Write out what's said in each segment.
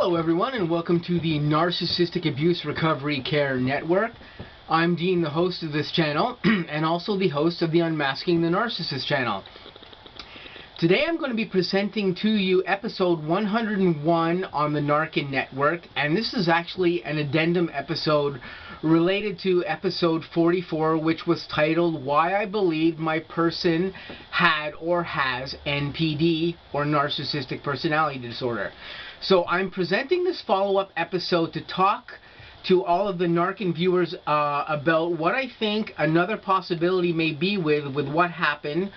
Hello everyone, and welcome to the Narcissistic Abuse Recovery Care Network. I'm Dean, the host of this channel, and also the host of the Unmasking the Narcissist channel. Today I'm going to be presenting to you episode 101 on the N.A.R.C.N network, and this is actually an addendum episode related to episode 44, which was titled Why I Believed My Person Had or Has N.P.D, or Narcissistic Personality Disorder. So I'm presenting this follow-up episode to talk to all of the N.A.R.C.N viewers about what I think another possibility may be with what happened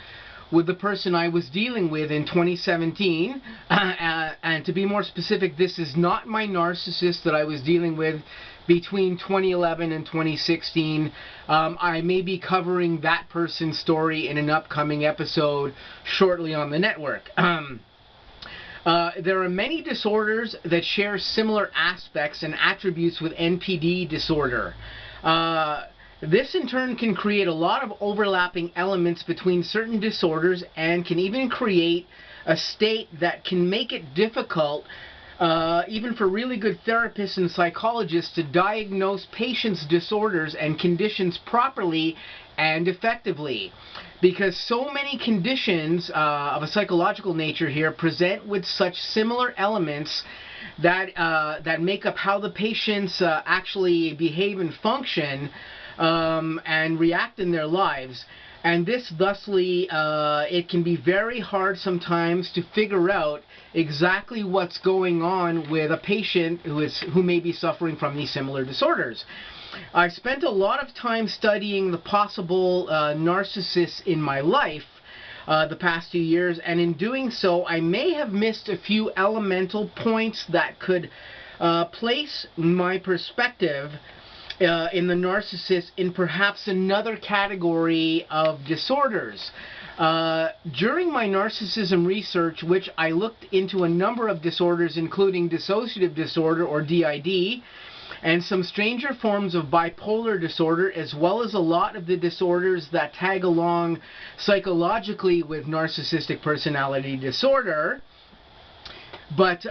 with the person I was dealing with in 2017. And to be more specific, this is not my narcissist that I was dealing with between 2011 and 2016. I may be covering that person's story in an upcoming episode shortly on the network. There are many disorders that share similar aspects and attributes with N.P.D disorder. This in turn can create a lot of overlapping elements between certain disorders and can even create a state that can make it difficult, even for really good therapists and psychologists, to diagnose patients' disorders and conditions properly and effectively, because so many conditions of a psychological nature here present with such similar elements that that make up how the patients actually behave and function and react in their lives. And this thusly, it can be very hard sometimes to figure out exactly what's going on with a patient who may be suffering from these similar disorders. I spent a lot of time studying the possible narcissists in my life the past few years, and in doing so I may have missed a few elemental points that could place my perspective in the narcissist in perhaps another category of disorders. During my narcissism research, which I looked into a number of disorders including dissociative disorder or DID, and some stranger forms of bipolar disorder, as well as a lot of the disorders that tag along psychologically with narcissistic personality disorder. But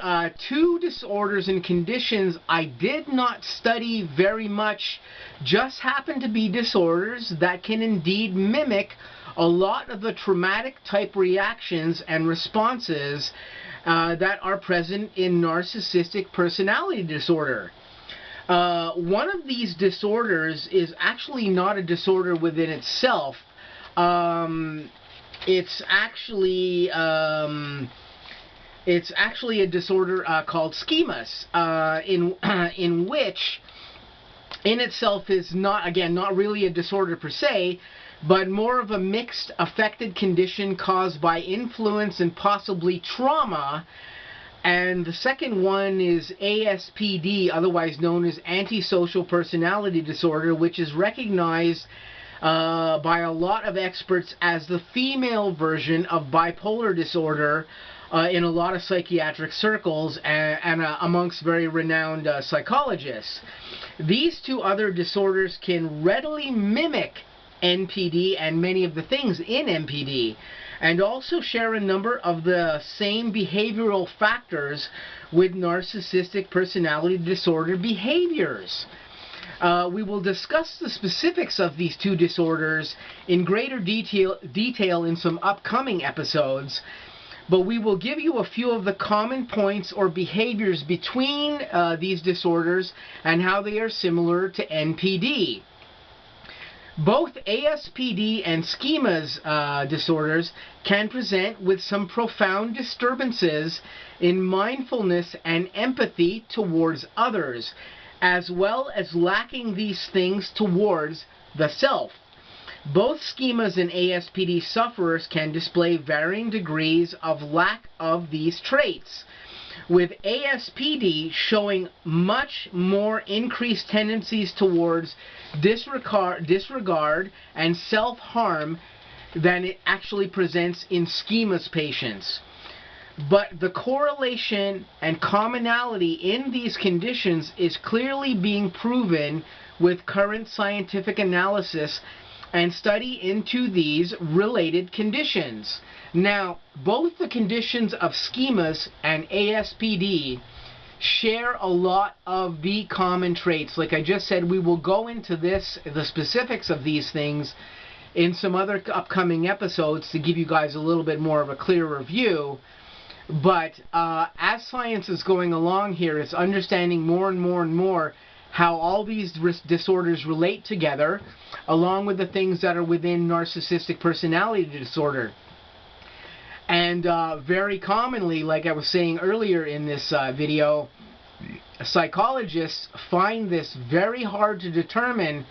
two disorders and conditions I did not study very much just happen to be disorders that can indeed mimic a lot of the traumatic type reactions and responses that are present in narcissistic personality disorder. One of these disorders is actually not a disorder within itself. It's actually a disorder called schemas, in which in itself is not really a disorder per se, but more of a mixed affected condition caused by influence and possibly trauma. And the second one is ASPD, otherwise known as Antisocial Personality Disorder, which is recognized by a lot of experts as the female version of bipolar disorder in a lot of psychiatric circles and amongst very renowned psychologists. These two other disorders can readily mimic N.P.D and many of the things in N.P.D, and also share a number of the same behavioral factors with narcissistic personality disorder behaviors. We will discuss the specifics of these two disorders in greater detail in some upcoming episodes, but we will give you a few of the common points or behaviors between these disorders and how they are similar to N.P.D. Both ASPD and schemas disorders can present with some profound disturbances in mindfulness and empathy towards others, as well as lacking these things towards the self. Both schemas and ASPD sufferers can display varying degrees of lack of these traits, with ASPD showing much more increased tendencies towards disregard and self-harm than it actually presents in schemas patients. But the correlation and commonality in these conditions is clearly being proven with current scientific analysis and study into these related conditions. Now, both the conditions of schemas and ASPD share a lot of the common traits. Like I just said, we will go into this, the specifics of these things, in some other upcoming episodes to give you guys a little bit more of a clearer view. But as science is going along here, it's understanding more and more and more how all these disorders relate together, along with the things that are within narcissistic personality disorder. And very commonly, like I was saying earlier in this video, psychologists find this very hard to determine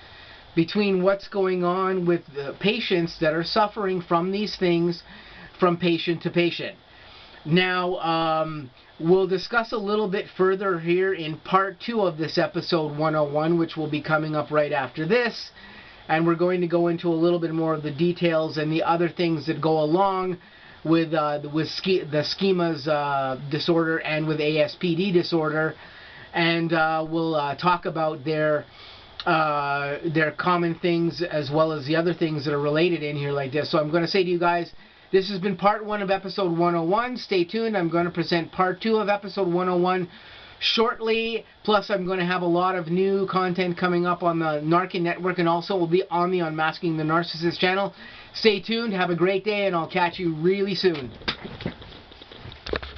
between what's going on with the patients that are suffering from these things from patient to patient. Now, we'll discuss a little bit further here in part 2 of this episode 101, which will be coming up right after this. And we're going to go into a little bit more of the details and the other things that go along with the schemas disorder and with N.A.R.C.N disorder. And we'll talk about their common things as well as the other things that are related in here like this. So I'm going to say to you guys, this has been part 1 of episode 101. Stay tuned. I'm going to present part 2 of episode 101 shortly. Plus, I'm going to have a lot of new content coming up on the N.A.R.C.N network, and also will be on the Unmasking the Narcissist channel. Stay tuned. Have a great day, and I'll catch you really soon.